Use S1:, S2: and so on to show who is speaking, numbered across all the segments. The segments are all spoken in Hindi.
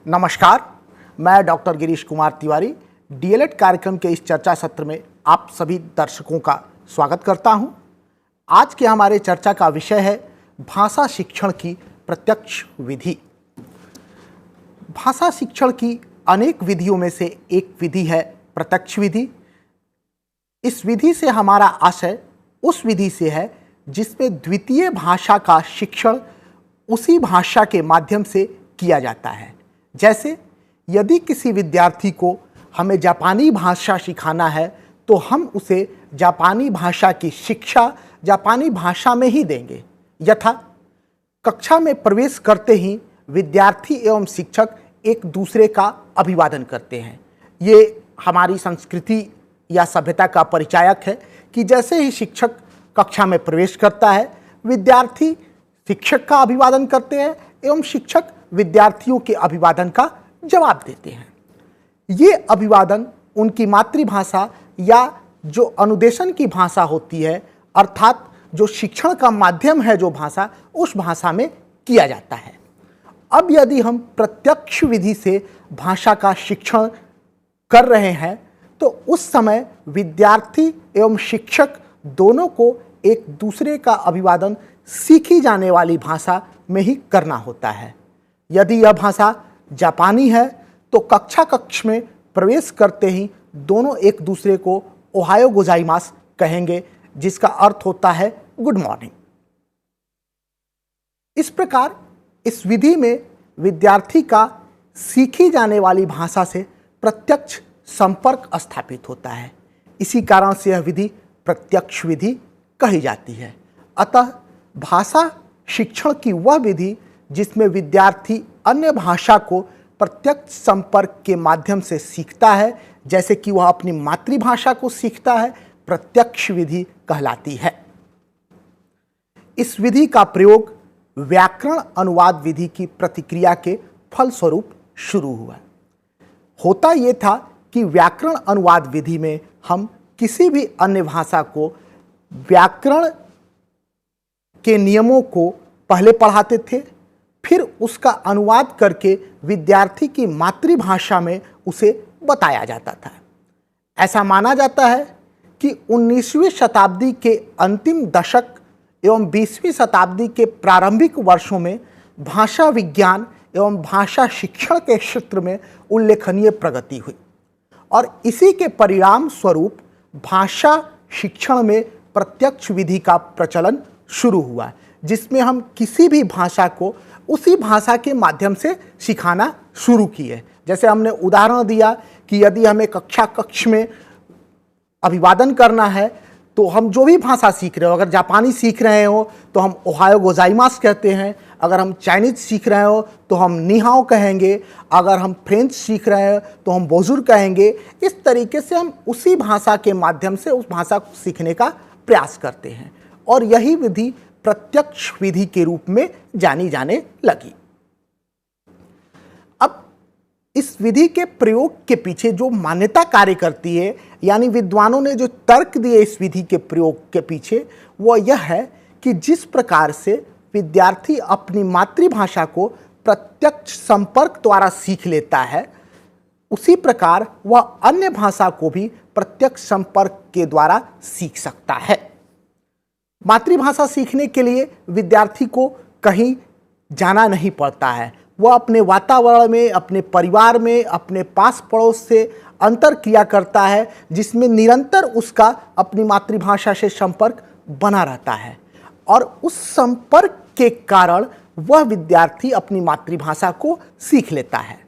S1: नमस्कार, मैं डॉक्टर गिरीश कुमार तिवारी डीएलएड कार्यक्रम के इस चर्चा सत्र में आप सभी दर्शकों का स्वागत करता हूं। आज के हमारे चर्चा का विषय है भाषा शिक्षण की प्रत्यक्ष विधि। भाषा शिक्षण की अनेक विधियों में से एक विधि है प्रत्यक्ष विधि। इस विधि से हमारा आशय उस विधि से है जिसमें द्वितीय भाषा का शिक्षण उसी भाषा के माध्यम से किया जाता है। जैसे यदि किसी विद्यार्थी को हमें जापानी भाषा सिखाना है तो हम उसे जापानी भाषा की शिक्षा जापानी भाषा में ही देंगे। यथा कक्षा में प्रवेश करते ही विद्यार्थी एवं शिक्षक एक दूसरे का अभिवादन करते हैं। ये हमारी संस्कृति या सभ्यता का परिचायक है कि जैसे ही शिक्षक कक्षा में प्रवेश करता है, विद्यार्थी शिक्षक का अभिवादन करते हैं एवं शिक्षक विद्यार्थियों के अभिवादन का जवाब देते हैं। ये अभिवादन उनकी मातृभाषा या जो अनुदेशन की भाषा होती है, अर्थात जो शिक्षण का माध्यम है जो भाषा, उस भाषा में किया जाता है। अब यदि हम प्रत्यक्ष विधि से भाषा का शिक्षण कर रहे हैं तो उस समय विद्यार्थी एवं शिक्षक दोनों को एक दूसरे का अभिवादन सीखी जाने वाली भाषा में ही करना होता है। यदि यह भाषा जापानी है तो कक्ष में प्रवेश करते ही दोनों एक दूसरे को ओहायो गोजाइमास कहेंगे, जिसका अर्थ होता है गुड मॉर्निंग। इस प्रकार इस विधि में विद्यार्थी का सीखी जाने वाली भाषा से प्रत्यक्ष संपर्क स्थापित होता है। इसी कारण से यह विधि प्रत्यक्ष विधि कही जाती है। अतः भाषा शिक्षण की वह विधि जिसमें विद्यार्थी अन्य भाषा को प्रत्यक्ष संपर्क के माध्यम से सीखता है, जैसे कि वह अपनी मातृभाषा को सीखता है, प्रत्यक्ष विधि कहलाती है। इस विधि का प्रयोग व्याकरण अनुवाद विधि की प्रतिक्रिया के फलस्वरूप शुरू हुआ। होता यह था कि व्याकरण अनुवाद विधि में हम किसी भी अन्य भाषा को व्याकरण के नियमों को पहले पढ़ाते थे, फिर उसका अनुवाद करके विद्यार्थी की मातृभाषा में उसे बताया जाता था। ऐसा माना जाता है कि 19वीं शताब्दी के अंतिम दशक एवं 20वीं शताब्दी के प्रारंभिक वर्षों में भाषा विज्ञान एवं भाषा शिक्षण के क्षेत्र में उल्लेखनीय प्रगति हुई और इसी के परिणाम स्वरूप भाषा शिक्षण में प्रत्यक्ष विधि का प्रचलन शुरू हुआ, जिसमें हम किसी भी भाषा को उसी भाषा के माध्यम से सिखाना शुरू किए। जैसे हमने उदाहरण दिया कि यदि हमें कक्ष में अभिवादन करना है तो हम जो भी भाषा सीख रहे हो, अगर जापानी सीख रहे हो तो हम ओहायो गोजाइमास कहते हैं, अगर हम चाइनीज सीख रहे हो तो हम निहाओ कहेंगे, अगर हम फ्रेंच सीख रहे हैं तो हम बोंजूर कहेंगे। इस तरीके से हम उसी भाषा के माध्यम से उस भाषा को सीखने का प्रयास करते हैं और यही विधि प्रत्यक्ष विधि के रूप में जानी जाने लगी। अब इस विधि के प्रयोग के पीछे जो मान्यता कार्य करती है, यानी विद्वानों ने जो तर्क दिए इस विधि के प्रयोग के पीछे, वो यह है कि जिस प्रकार से विद्यार्थी अपनी मातृभाषा को प्रत्यक्ष संपर्क द्वारा सीख लेता है, उसी प्रकार वह अन्य भाषा को भी प्रत्यक्ष संपर्क के द्वारा सीख सकता है। मातृभाषा सीखने के लिए विद्यार्थी को कहीं जाना नहीं पड़ता है। वह अपने वातावरण में, अपने परिवार में, अपने पास पड़ोस से अंतर क्रिया करता है, जिसमें निरंतर उसका अपनी मातृभाषा से संपर्क बना रहता है और उस संपर्क के कारण वह विद्यार्थी अपनी मातृभाषा को सीख लेता है।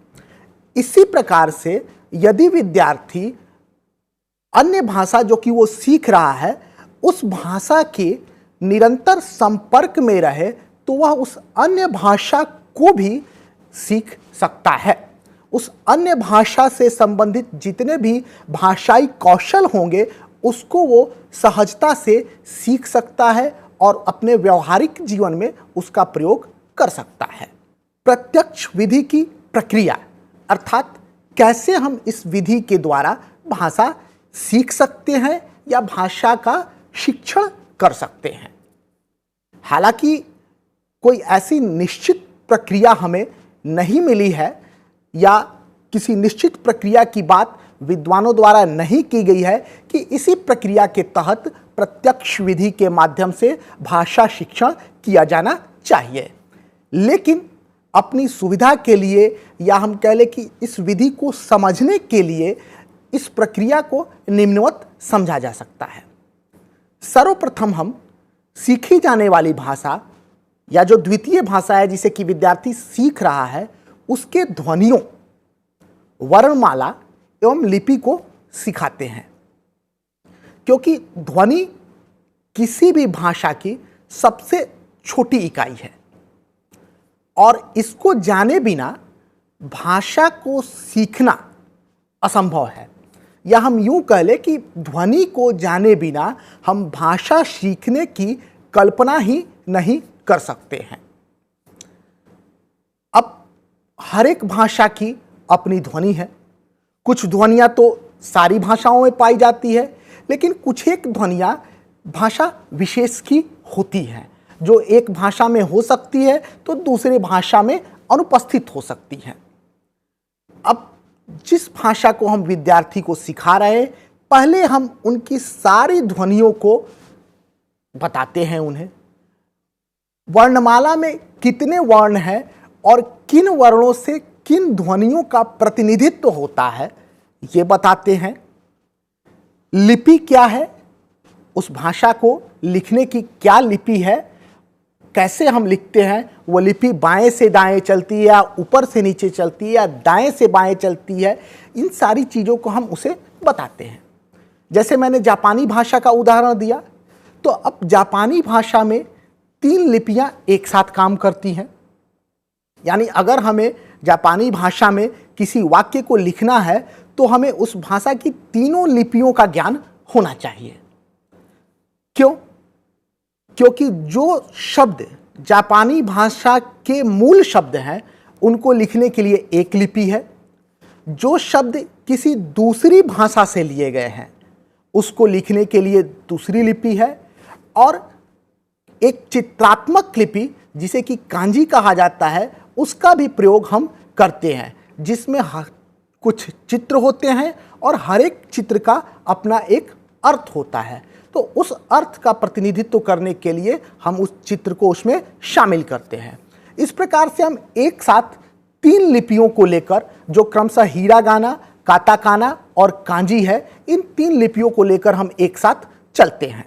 S1: इसी प्रकार से यदि विद्यार्थी अन्य भाषा जो कि वो सीख रहा है उस भाषा के निरंतर संपर्क में रहे तो वह उस अन्य भाषा को भी सीख सकता है। उस अन्य भाषा से संबंधित जितने भी भाषाई कौशल होंगे उसको वो सहजता से सीख सकता है और अपने व्यवहारिक जीवन में उसका प्रयोग कर सकता है। प्रत्यक्ष विधि की प्रक्रिया अर्थात कैसे हम इस विधि के द्वारा भाषा सीख सकते हैं या भाषा का शिक्षण कर सकते हैं। हालांकि कोई ऐसी निश्चित प्रक्रिया हमें नहीं मिली है, या किसी निश्चित प्रक्रिया की बात विद्वानों द्वारा नहीं की गई है कि इसी प्रक्रिया के तहत प्रत्यक्ष विधि के माध्यम से भाषा शिक्षण किया जाना चाहिए। लेकिन अपनी सुविधा के लिए या हम कह लें कि इस विधि को समझने के लिए इस प्रक्रिया को निम्नवत समझा जा सकता है। सर्वप्रथम हम सीखी जाने वाली भाषा या जो द्वितीय भाषा है जिसे कि विद्यार्थी सीख रहा है उसके ध्वनियों, वर्णमाला एवं लिपि को सिखाते हैं, क्योंकि ध्वनि किसी भी भाषा की सबसे छोटी इकाई है और इसको जाने बिना भाषा को सीखना असंभव है। या हम यूं कह लें कि ध्वनि को जाने बिना हम भाषा सीखने की कल्पना ही नहीं कर सकते हैं। अब हर एक भाषा की अपनी ध्वनि है। कुछ ध्वनियाँ तो सारी भाषाओं में पाई जाती है, लेकिन कुछ एक ध्वनियाँ भाषा विशेष की होती हैं, जो एक भाषा में हो सकती है तो दूसरी भाषा में अनुपस्थित हो सकती है। अब जिस भाषा को हम विद्यार्थी को सिखा रहे हैं, पहले हम उनकी सारी ध्वनियों को बताते हैं उन्हें। वर्णमाला में कितने वर्ण हैं और किन वर्णों से किन ध्वनियों का प्रतिनिधित्व होता है ये बताते हैं। लिपि क्या है, उस भाषा को लिखने की क्या लिपि है, कैसे हम लिखते हैं, वो लिपि बाएं से दाएं चलती है या ऊपर से नीचे चलती है या दाएं से बाएं चलती है, इन सारी चीज़ों को हम उसे बताते हैं। जैसे मैंने जापानी भाषा का उदाहरण दिया, तो अब जापानी भाषा में 3 लिपियां एक साथ काम करती हैं। यानी अगर हमें जापानी भाषा में किसी वाक्य को लिखना है तो हमें उस भाषा की तीनों लिपियों का ज्ञान होना चाहिए। क्यों? क्योंकि जो शब्द जापानी भाषा के मूल शब्द हैं उनको लिखने के लिए एक लिपि है, जो शब्द किसी दूसरी भाषा से लिए गए हैं उसको लिखने के लिए दूसरी लिपि है, और एक चित्रात्मक लिपि जिसे कि कांजी कहा जाता है उसका भी प्रयोग हम करते हैं, जिसमें कुछ चित्र होते हैं और हर एक चित्र का अपना एक अर्थ होता है। तो उस अर्थ का प्रतिनिधित्व करने के लिए हम उस चित्र को उसमें शामिल करते हैं। इस प्रकार से हम एक साथ 3 लिपियों को लेकर, जो क्रमशः हीरागाना, काताकाना और कांजी है, इन 3 लिपियों को लेकर हम एक साथ चलते हैं।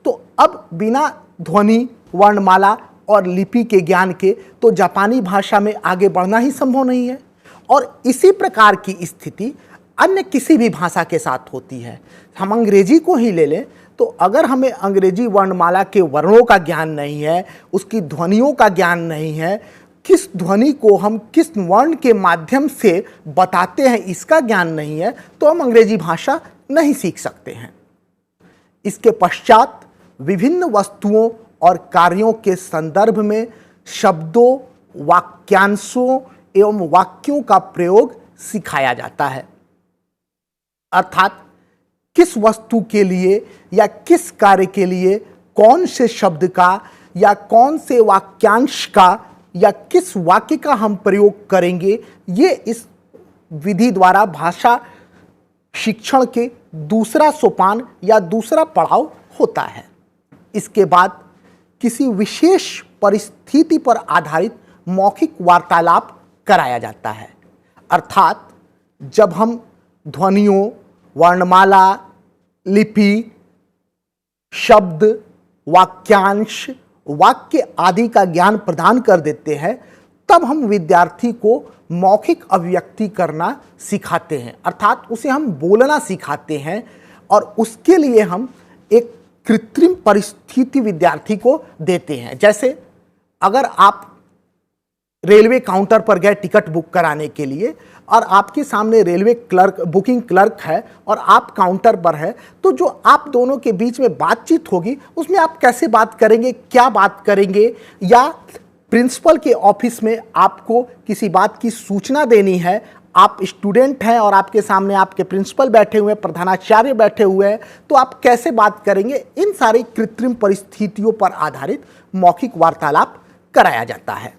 S1: तो अब बिना ध्वनि, वर्णमाला और लिपि के ज्ञान के तो जापानी भाषा में आगे बढ़ना ही संभव नहीं है, और इसी प्रकार की स्थिति अन्य किसी भी भाषा के साथ होती है। हम अंग्रेजी को ही ले लें तो अगर हमें अंग्रेजी वर्णमाला के वर्णों का ज्ञान नहीं है, उसकी ध्वनियों का ज्ञान नहीं है, किस ध्वनि को हम किस वर्ण के माध्यम से बताते हैं इसका ज्ञान नहीं है, तो हम अंग्रेजी भाषा नहीं सीख सकते हैं। इसके पश्चात विभिन्न वस्तुओं और कार्यों के संदर्भ में शब्दों, वाक्यांशों एवं वाक्यों का प्रयोग सिखाया जाता है। अर्थात किस वस्तु के लिए या किस कार्य के लिए कौन से शब्द का या कौन से वाक्यांश का या किस वाक्य का हम प्रयोग करेंगे, ये इस विधि द्वारा भाषा शिक्षण के दूसरा सोपान या दूसरा पड़ाव होता है। इसके बाद किसी विशेष परिस्थिति पर आधारित मौखिक वार्तालाप कराया जाता है। अर्थात जब हम ध्वनियों, वर्णमाला, लिपि, शब्द, वाक्यांश, वाक्य आदि का ज्ञान प्रदान कर देते हैं, तब हम विद्यार्थी को मौखिक अभिव्यक्ति करना सिखाते हैं। अर्थात उसे हम बोलना सिखाते हैं, और उसके लिए हम एक कृत्रिम परिस्थिति विद्यार्थी को देते हैं। जैसे अगर आप रेलवे काउंटर पर गए टिकट बुक कराने के लिए, और आपके सामने रेलवे क्लर्क, बुकिंग क्लर्क है और आप काउंटर पर है, तो जो आप दोनों के बीच में बातचीत होगी उसमें आप कैसे बात करेंगे, क्या बात करेंगे, या प्रिंसिपल के ऑफिस में आपको किसी बात की सूचना देनी है, आप स्टूडेंट हैं और आपके सामने आपके प्रिंसिपल बैठे हुए हैं, प्रधानाचार्य बैठे हुए हैं, तो आप कैसे बात करेंगे, इन सारी कृत्रिम परिस्थितियों पर आधारित मौखिक वार्तालाप कराया जाता है।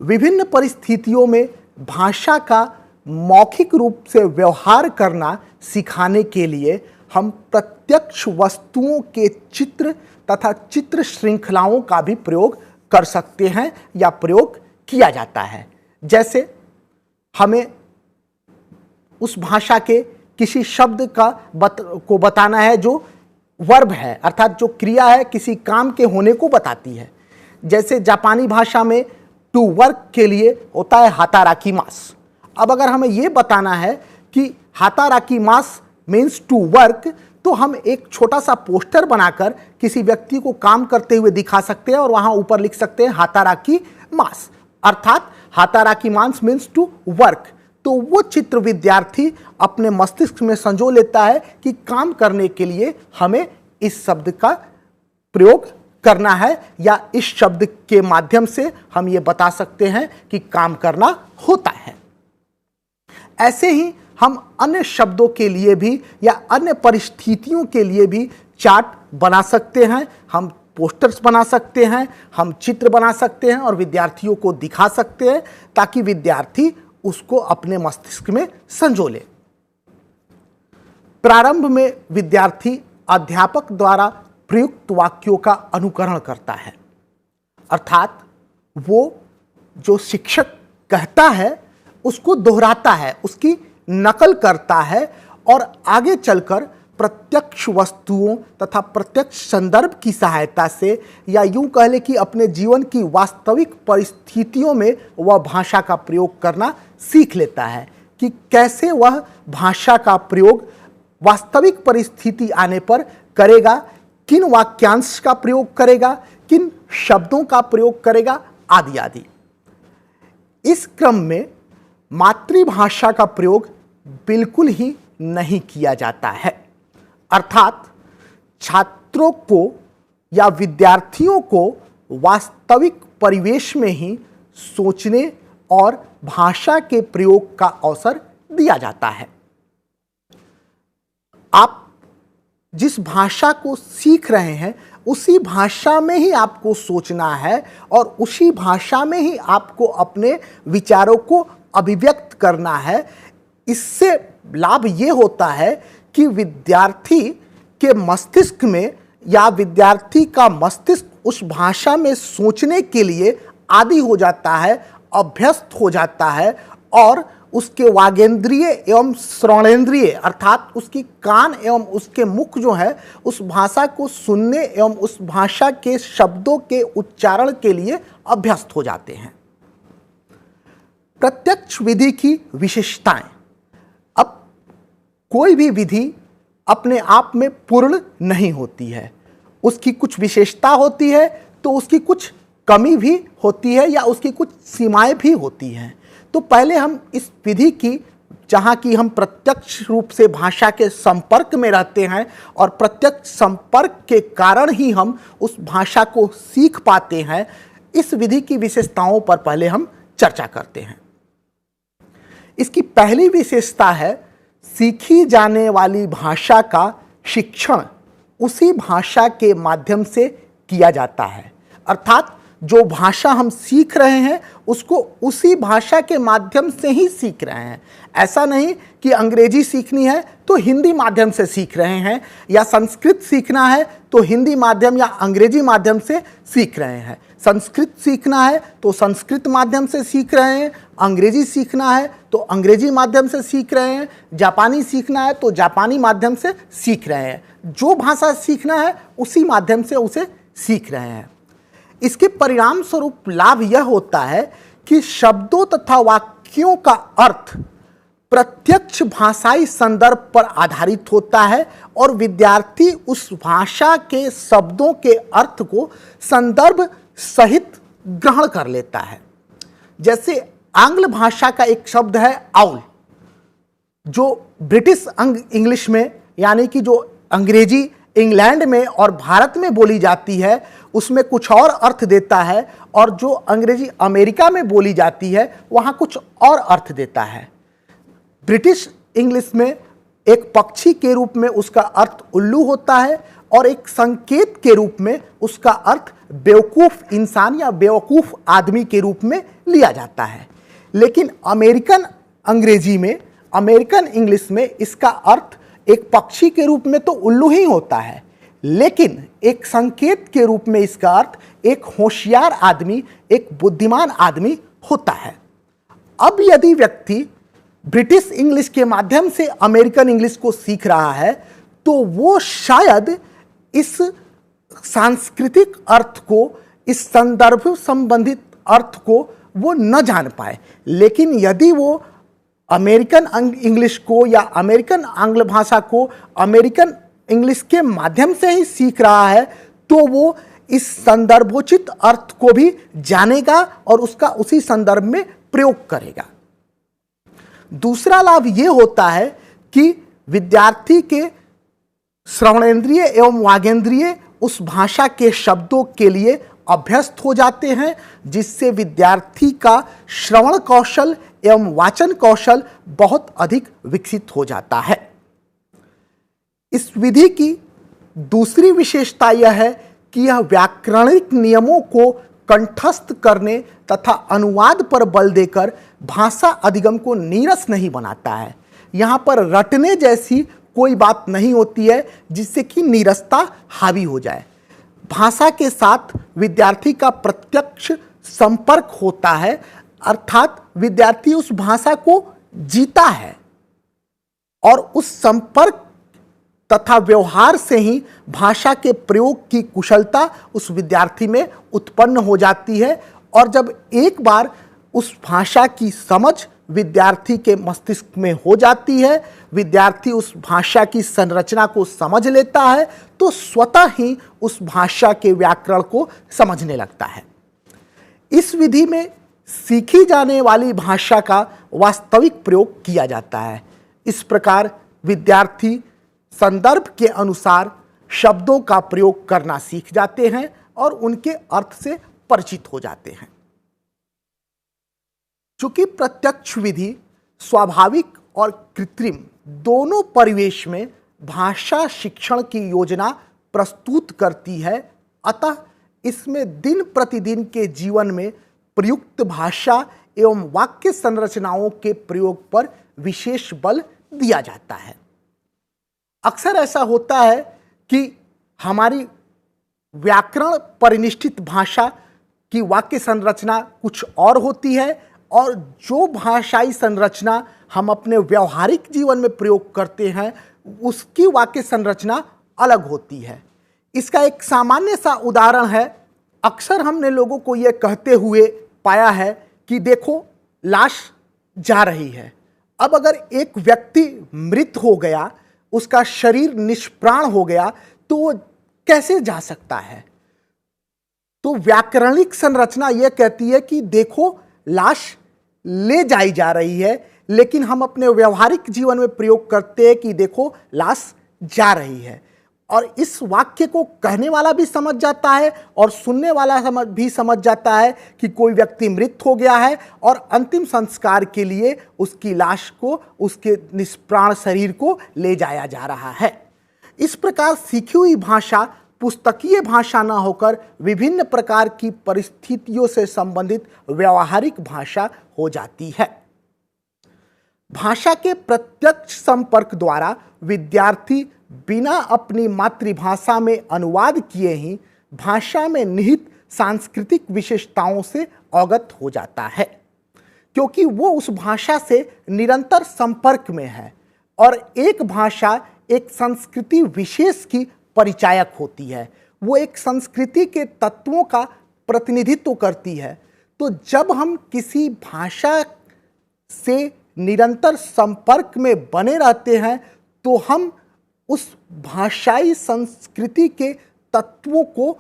S1: विभिन्न परिस्थितियों में भाषा का मौखिक रूप से व्यवहार करना सिखाने के लिए हम प्रत्यक्ष वस्तुओं के चित्र तथा चित्र श्रृंखलाओं का भी प्रयोग कर सकते हैं या प्रयोग किया जाता है। जैसे हमें उस भाषा के किसी शब्द को बताना है जो वर्ब है, अर्थात जो क्रिया है किसी काम के होने को बताती है। जैसे जापानी भाषा में टू वर्क के लिए होता है हाताराकिमास। अब अगर हमें ये बताना है कि हाताराकिमास मीन्स टू वर्क, तो हम एक छोटा सा पोस्टर बनाकर किसी व्यक्ति को काम करते हुए दिखा सकते हैं और वहां ऊपर लिख सकते हैं हाताराकिमास, अर्थात हाताराकिमास मीन्स टू वर्क। तो वो चित्र विद्यार्थी अपने मस्तिष्क में संजो लेता है कि काम करने के लिए हमें इस शब्द का प्रयोग करना है या इस शब्द के माध्यम से हम ये बता सकते हैं कि काम करना होता है। ऐसे ही हम अन्य शब्दों के लिए भी या अन्य परिस्थितियों के लिए भी चार्ट बना सकते हैं, हम पोस्टर्स बना सकते हैं, हम चित्र बना सकते हैं और विद्यार्थियों को दिखा सकते हैं ताकि विद्यार्थी उसको अपने मस्तिष्क में संजो ले। प्रारंभ में विद्यार्थी अध्यापक द्वारा प्रयुक्त वाक्यों का अनुकरण करता है, अर्थात वो जो शिक्षक कहता है उसको दोहराता है, उसकी नकल करता है और आगे चलकर प्रत्यक्ष वस्तुओं तथा प्रत्यक्ष संदर्भ की सहायता से या यूं कह लें कि अपने जीवन की वास्तविक परिस्थितियों में वह भाषा का प्रयोग करना सीख लेता है कि कैसे वह भाषा का प्रयोग वास्तविक परिस्थिति आने पर करेगा, किन वाक्यांश का प्रयोग करेगा, किन शब्दों का प्रयोग करेगा, आदि आदि। इस क्रम में मातृभाषा का प्रयोग बिल्कुल ही नहीं किया जाता है, अर्थात छात्रों को या विद्यार्थियों को वास्तविक परिवेश में ही सोचने और भाषा के प्रयोग का अवसर दिया जाता है। आप जिस भाषा को सीख रहे हैं उसी भाषा में ही आपको सोचना है और उसी भाषा में ही आपको अपने विचारों को अभिव्यक्त करना है। इससे लाभ ये होता है कि विद्यार्थी के मस्तिष्क में या विद्यार्थी का मस्तिष्क उस भाषा में सोचने के लिए आदी हो जाता है, अभ्यस्त हो जाता है और उसके वागेंद्रिय एवं श्रवणेंद्रिय अर्थात उसकी कान एवं उसके मुख जो है उस भाषा को सुनने एवं उस भाषा के शब्दों के उच्चारण के लिए अभ्यस्त हो जाते हैं। प्रत्यक्ष विधि की विशेषताएं। अब कोई भी विधि अपने आप में पूर्ण नहीं होती है, उसकी कुछ विशेषता होती है तो उसकी कुछ कमी भी होती है या उसकी कुछ सीमाएं भी होती हैं। तो पहले हम इस विधि की, जहाँ की हम प्रत्यक्ष रूप से भाषा के संपर्क में रहते हैं और प्रत्यक्ष संपर्क के कारण ही हम उस भाषा को सीख पाते हैं, इस विधि की विशेषताओं पर पहले हम चर्चा करते हैं। इसकी पहली विशेषता है सीखी जाने वाली भाषा का शिक्षण उसी भाषा के माध्यम से किया जाता है, अर्थात जो भाषा हम सीख रहे हैं उसको उसी भाषा के माध्यम से ही सीख रहे हैं। ऐसा नहीं कि अंग्रेजी सीखनी है तो हिंदी माध्यम से सीख रहे हैं या संस्कृत सीखना है तो हिंदी माध्यम या अंग्रेजी माध्यम से सीख रहे हैं। संस्कृत सीखना है तो संस्कृत माध्यम से सीख रहे हैं, अंग्रेजी सीखना है तो अंग्रेजी माध्यम से सीख रहे हैं, जापानी सीखना है तो जापानी माध्यम से सीख रहे हैं। जो भाषा सीखना है उसी माध्यम से उसे सीख रहे हैं। इसके परिणाम स्वरूप लाभ यह होता है कि शब्दों तथा वाक्यों का अर्थ प्रत्यक्ष भाषाई संदर्भ पर आधारित होता है और विद्यार्थी उस भाषा के शब्दों के अर्थ को संदर्भ सहित ग्रहण कर लेता है। जैसे आंग्ल भाषा का एक शब्द है आउल, जो ब्रिटिश इंग्लिश में यानी कि जो अंग्रेजी इंग्लैंड में और भारत में बोली जाती है उसमें कुछ और अर्थ देता है और जो अंग्रेजी अमेरिका में बोली जाती है वहाँ कुछ और अर्थ देता है। ब्रिटिश इंग्लिश में एक पक्षी के रूप में उसका अर्थ उल्लू होता है और एक संकेत के रूप में उसका अर्थ बेवकूफ़ इंसान या बेवकूफ़ आदमी के रूप में लिया जाता है। लेकिन अमेरिकन अंग्रेजी में, अमेरिकन इंग्लिश में इसका अर्थ एक पक्षी के रूप में तो उल्लू ही होता है, लेकिन एक संकेत के रूप में इसका अर्थ एक होशियार आदमी, एक बुद्धिमान आदमी होता है। अब यदि व्यक्ति ब्रिटिश इंग्लिश के माध्यम से अमेरिकन इंग्लिश को सीख रहा है तो वो शायद इस सांस्कृतिक अर्थ को, इस संदर्भ संबंधित अर्थ को वो न जान पाए। लेकिन यदि वो अमेरिकन इंग्लिश को या अमेरिकन आंग्ल भाषा को अमेरिकन इंग्लिश के माध्यम से ही सीख रहा है तो वो इस संदर्भोचित अर्थ को भी जानेगा और उसका उसी संदर्भ में प्रयोग करेगा। दूसरा लाभ ये होता है कि विद्यार्थी के श्रवणेंद्रिय एवं वागेंद्रिय उस भाषा के शब्दों के लिए अभ्यस्त हो जाते हैं, जिससे विद्यार्थी का श्रवण कौशल एवं वाचन कौशल बहुत अधिक विकसित हो जाता है। इस विधि की दूसरी विशेषता यह है कि यह व्याकरणिक नियमों को कंठस्थ करने तथा अनुवाद पर बल देकर भाषा अधिगम को नीरस नहीं बनाता है। यहाँ पर रटने जैसी कोई बात नहीं होती है जिससे कि नीरसता हावी हो जाए। भाषा के साथ विद्यार्थी का प्रत्यक्ष संपर्क होता है, अर्थात विद्यार्थी उस भाषा को जीता है और उस संपर्क तथा व्यवहार से ही भाषा के प्रयोग की कुशलता उस विद्यार्थी में उत्पन्न हो जाती है। और जब एक बार उस भाषा की समझ विद्यार्थी के मस्तिष्क में हो जाती है, विद्यार्थी उस भाषा की संरचना को समझ लेता है, तो स्वतः ही उस भाषा के व्याकरण को समझने लगता है। इस विधि में सीखी जाने वाली भाषा का वास्तविक प्रयोग किया जाता है। इस प्रकार विद्यार्थी संदर्भ के अनुसार शब्दों का प्रयोग करना सीख जाते हैं और उनके अर्थ से परिचित हो जाते हैं। चूंकि प्रत्यक्ष विधि स्वाभाविक और कृत्रिम दोनों परिवेश में भाषा शिक्षण की योजना प्रस्तुत करती है, अतः इसमें दिन प्रतिदिन के जीवन में प्रयुक्त भाषा एवं वाक्य संरचनाओं के प्रयोग पर विशेष बल दिया जाता है। अक्सर ऐसा होता है कि हमारी व्याकरण परिनिष्ठित भाषा की वाक्य संरचना कुछ और होती है और जो भाषाई संरचना हम अपने व्यवहारिक जीवन में प्रयोग करते हैं उसकी वाक्य संरचना अलग होती है। इसका एक सामान्य सा उदाहरण है, अक्सर हमने लोगों को यह कहते हुए पाया है कि देखो लाश जा रही है। अब अगर एक व्यक्ति मृत हो गया, उसका शरीर निष्प्राण हो गया, तो वो कैसे जा सकता है? तो व्याकरणिक संरचना यह कहती है कि देखो लाश ले जाई जा रही है, लेकिन हम अपने व्यवहारिक जीवन में प्रयोग करते हैं कि देखो लाश जा रही है। और इस वाक्य को कहने वाला भी समझ जाता है और सुनने वाला भी समझ जाता है कि कोई व्यक्ति मृत हो गया है और अंतिम संस्कार के लिए उसकी लाश को, उसके निष्प्राण शरीर को ले जाया जा रहा है। इस प्रकार सीखी हुई भाषा पुस्तकीय भाषा न होकर विभिन्न प्रकार की परिस्थितियों से संबंधित व्यावहारिक भाषा हो जाती है। भाषा के प्रत्यक्ष संपर्क द्वारा विद्यार्थी बिना अपनी मातृभाषा में अनुवाद किए ही भाषा में निहित सांस्कृतिक विशेषताओं से अवगत हो जाता है, क्योंकि वो उस भाषा से निरंतर संपर्क में है और एक भाषा एक संस्कृति विशेष की परिचायक होती है, वो एक संस्कृति के तत्वों का प्रतिनिधित्व करती है। तो जब हम किसी भाषा से निरंतर संपर्क में बने रहते हैं तो हम उस भाषाई संस्कृति के तत्वों को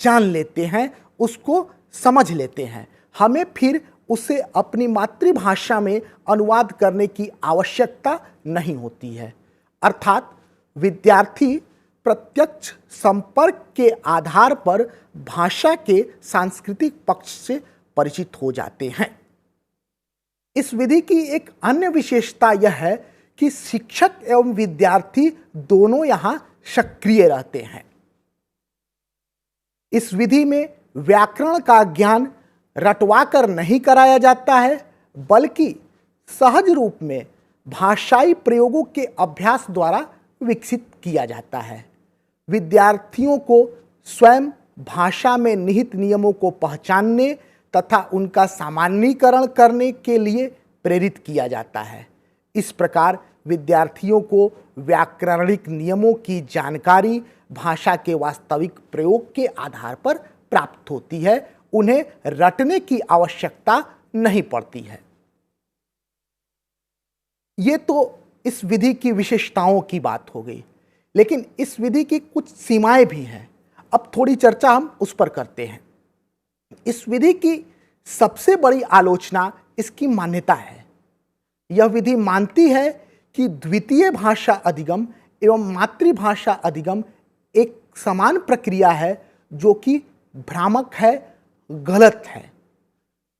S1: जान लेते हैं, उसको समझ लेते हैं। हमें फिर उसे अपनी मातृभाषा में अनुवाद करने की आवश्यकता नहीं होती है। अर्थात विद्यार्थी प्रत्यक्ष संपर्क के आधार पर भाषा के सांस्कृतिक पक्ष से परिचित हो जाते हैं। इस विधि की एक अन्य विशेषता यह है कि शिक्षक एवं विद्यार्थी दोनों यहाँ सक्रिय रहते हैं। इस विधि में व्याकरण का ज्ञान रटवाकर नहीं कराया जाता है, बल्कि सहज रूप में भाषाई प्रयोगों के अभ्यास द्वारा विकसित किया जाता है। विद्यार्थियों को स्वयं भाषा में निहित नियमों को पहचानने तथा उनका सामान्यीकरण करने के लिए प्रेरित किया जाता है। इस प्रकार विद्यार्थियों को व्याकरणिक नियमों की जानकारी भाषा के वास्तविक प्रयोग के आधार पर प्राप्त होती है। उन्हें रटने की आवश्यकता नहीं पड़ती है। ये तो इस विधि की विशेषताओं की बात हो गई, लेकिन इस विधि की कुछ सीमाएं भी हैं। अब थोड़ी चर्चा हम उस पर करते हैं। इस विधि की सबसे बड़ी आलोचना इसकी मान्यता है। यह विधि मानती है कि द्वितीय भाषा अधिगम एवं मातृभाषा अधिगम एक समान प्रक्रिया है, जो कि भ्रामक है, गलत है।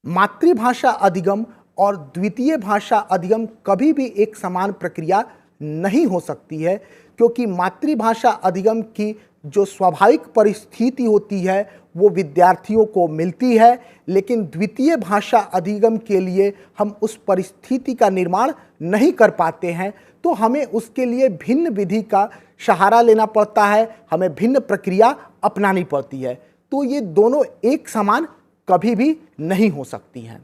S1: मातृभाषा अधिगम और द्वितीय भाषा अधिगम कभी भी एक समान प्रक्रिया नहीं हो सकती है, क्योंकि मातृभाषा अधिगम की जो स्वाभाविक परिस्थिति होती है वो विद्यार्थियों को मिलती है, लेकिन द्वितीय भाषा अधिगम के लिए हम उस परिस्थिति का निर्माण नहीं कर पाते हैं, तो हमें उसके लिए भिन्न विधि का सहारा लेना पड़ता है, हमें भिन्न प्रक्रिया अपनानी पड़ती है। तो ये दोनों एक समान कभी भी नहीं हो सकती हैं।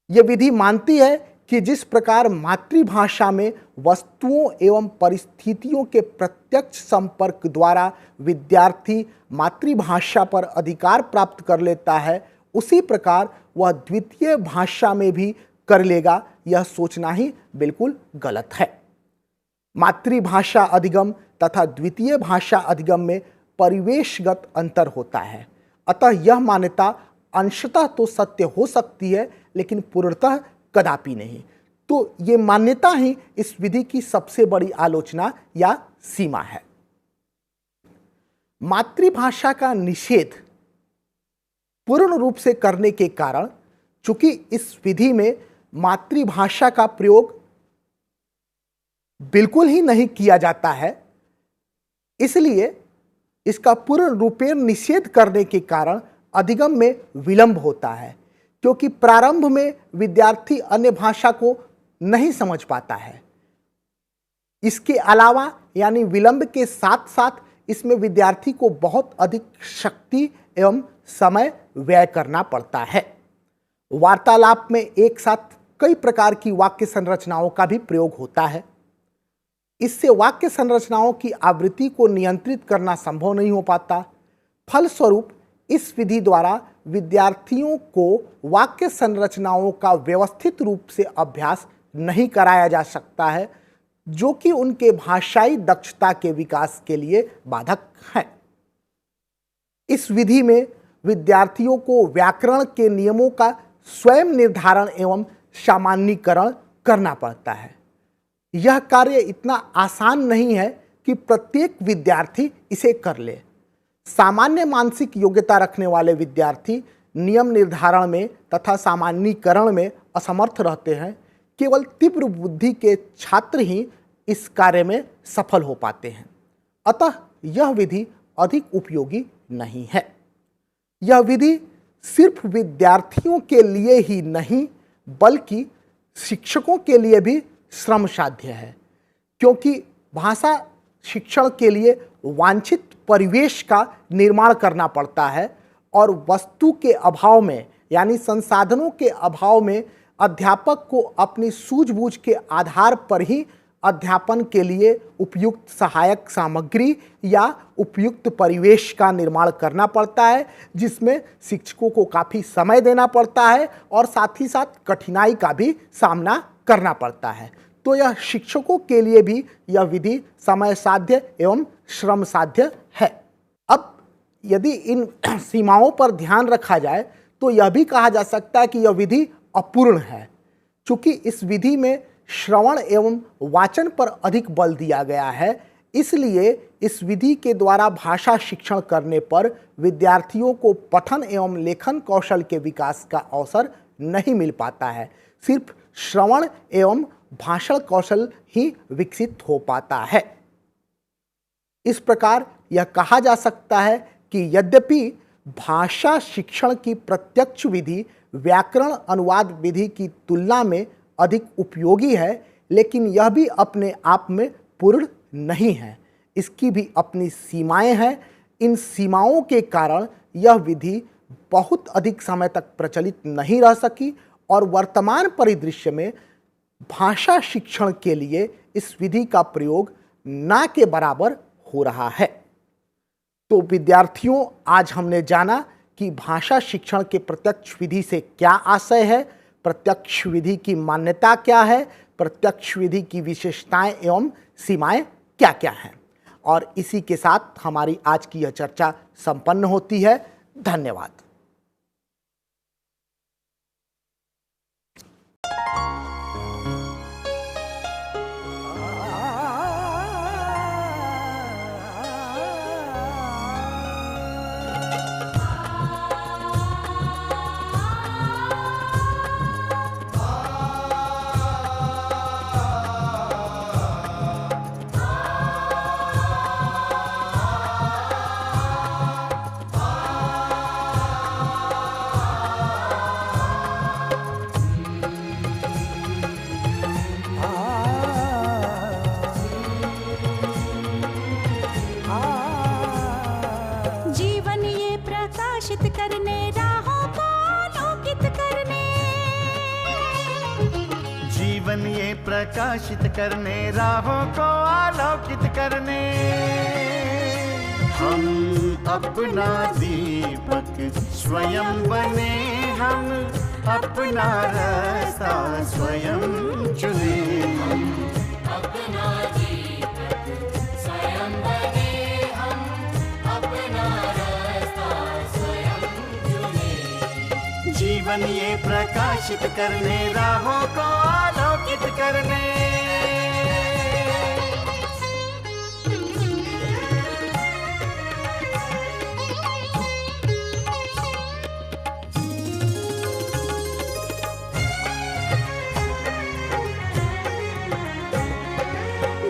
S1: यह विधि मानती है कि जिस प्रकार मातृभाषा में वस्तुओं एवं परिस्थितियों के प्रत्यक्ष संपर्क द्वारा विद्यार्थी मातृभाषा पर अधिकार प्राप्त कर लेता है, उसी प्रकार वह द्वितीय भाषा में भी कर लेगा, यह सोचना ही बिल्कुल गलत है। मातृभाषा अधिगम तथा द्वितीय भाषा अधिगम में परिवेशगत अंतर होता है, अतः यह मान्यता अंशतः तो सत्य हो सकती है, लेकिन पूर्णतः कदापि नहीं। तो ये मान्यता ही इस विधि की सबसे बड़ी आलोचना या सीमा है। मातृभाषा का निषेध पूर्ण रूप से करने के कारण, चूंकि इस विधि में मातृभाषा का प्रयोग बिल्कुल ही नहीं किया जाता है, इसलिए इसका पूर्ण रूपेण निषेध करने के कारण अधिगम में विलंब होता है, क्योंकि प्रारंभ में विद्यार्थी अन्य भाषा को नहीं समझ पाता है। इसके अलावा यानी विलंब के साथ साथ इसमें विद्यार्थी को बहुत अधिक शक्ति एवं समय व्यय करना पड़ता है। वार्तालाप में एक साथ कई प्रकार की वाक्य संरचनाओं का भी प्रयोग होता है। इससे वाक्य संरचनाओं की आवृत्ति को नियंत्रित करना संभव नहीं हो पाता। फलस्वरूप इस विधि द्वारा विद्यार्थियों को वाक्य संरचनाओं का व्यवस्थित रूप से अभ्यास नहीं कराया जा सकता है, जो कि उनके भाषाई दक्षता के विकास के लिए बाधक है। इस विधि में विद्यार्थियों को व्याकरण के नियमों का स्वयं निर्धारण एवं सामान्यीकरण करना पड़ता है। यह कार्य इतना आसान नहीं है कि प्रत्येक विद्यार्थी इसे कर ले। सामान्य मानसिक योग्यता रखने वाले विद्यार्थी नियम निर्धारण में तथा सामान्यीकरण में असमर्थ रहते हैं। केवल तीव्र बुद्धि के छात्र ही इस कार्य में सफल हो पाते हैं। अतः यह विधि अधिक उपयोगी नहीं है। यह विधि सिर्फ विद्यार्थियों के लिए ही नहीं, बल्कि शिक्षकों के लिए भी श्रम साध्य है, क्योंकि भाषा शिक्षण के लिए वांछित परिवेश का निर्माण करना पड़ता है और वस्तु के अभाव में यानी संसाधनों के अभाव में अध्यापक को अपनी सूझबूझ के आधार पर ही अध्यापन के लिए उपयुक्त सहायक सामग्री या उपयुक्त परिवेश का निर्माण करना पड़ता है, जिसमें शिक्षकों को काफ़ी समय देना पड़ता है और साथ ही साथ कठिनाई का भी सामना करना पड़ता है। तो यह शिक्षकों के लिए भी यह विधि समय साध्य एवं श्रम साध्य है। अब यदि इन सीमाओं पर ध्यान रखा जाए तो यह भी कहा जा सकता है कि यह विधि अपूर्ण है, चूँकि इस विधि में श्रवण एवं वाचन पर अधिक बल दिया गया है। इसलिए इस विधि के द्वारा भाषा शिक्षण करने पर विद्यार्थियों को पठन एवं लेखन कौशल के विकास का अवसर नहीं मिल पाता है। सिर्फ श्रवण एवं भाषण कौशल ही विकसित हो पाता है। इस प्रकार यह कहा जा सकता है कि यद्यपि भाषा शिक्षण की प्रत्यक्ष विधि व्याकरण अनुवाद विधि की तुलना में अधिक उपयोगी है, लेकिन यह भी अपने आप में पूर्ण नहीं है। इसकी भी अपनी सीमाएं हैं। इन सीमाओं के कारण यह विधि बहुत अधिक समय तक प्रचलित नहीं रह सकी और वर्तमान परिदृश्य में भाषा शिक्षण के लिए इस विधि का प्रयोग ना के बराबर हो रहा है। तो विद्यार्थियों, आज हमने जाना कि भाषा शिक्षण के प्रत्यक्ष विधि से क्या आशय है, प्रत्यक्ष विधि की मान्यता क्या है, प्रत्यक्ष विधि की विशेषताएं एवं सीमाएं क्या क्या हैं। और इसी के साथ हमारी आज की यह चर्चा संपन्न होती है। धन्यवाद।
S2: जीवन ये प्रकाशित करने, राहों को आलोकित करने, हम अपना दीपक स्वयं बने, हम अपना रास्ता स्वयं चुने। हम अपना दीपक स्वयं बने, हम अपना रास्ता स्वयं चुने। जीवन ये प्रकाशित करने, राहों को आलोकित करने।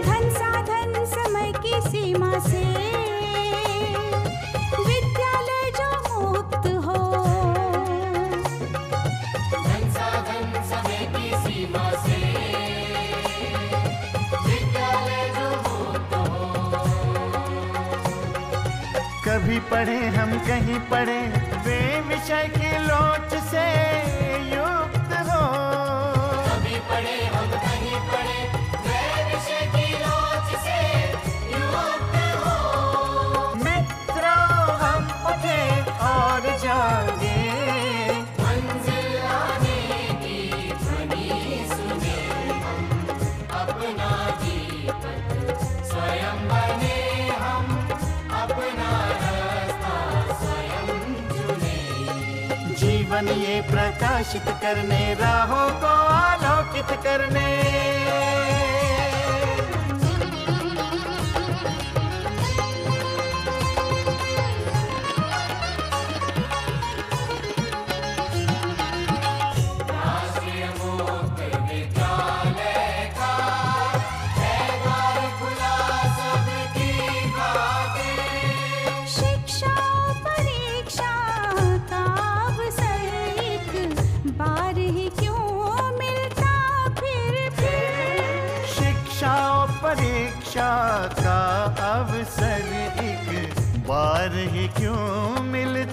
S3: धन साधन समय की सीमा से विद्यालय जो मुक्त हो, धन साधन समय की सीमा से विद्यालय जो मुक्त हो।
S2: कभी पढ़े हम कहीं पढ़े, वे विषय की लोच से युक्त हो।
S3: कभी पढ़े हम कहीं पढ़े, वे विषय की लोच से युक्त हो।
S2: मित्रों हम उठे और जागे,
S3: मंजिल आने की ध्वनि सुने। हम अपना दीपक स्वयं बने, हम अपना रास्ता स्वयं चुने।
S2: जीवन ये प्रकाशित करने, राहों को आलोकित करने।
S3: राष्ट्रीय मुक्त विद्यालय का है द्वार खुला सबकी खातिर। शिक्षा परीक्षा का अवसर एक बार ही क्यों मिलता फिर।
S2: शिक्षा और परीक्षा का अवसर एक बार ही क्यों मिलता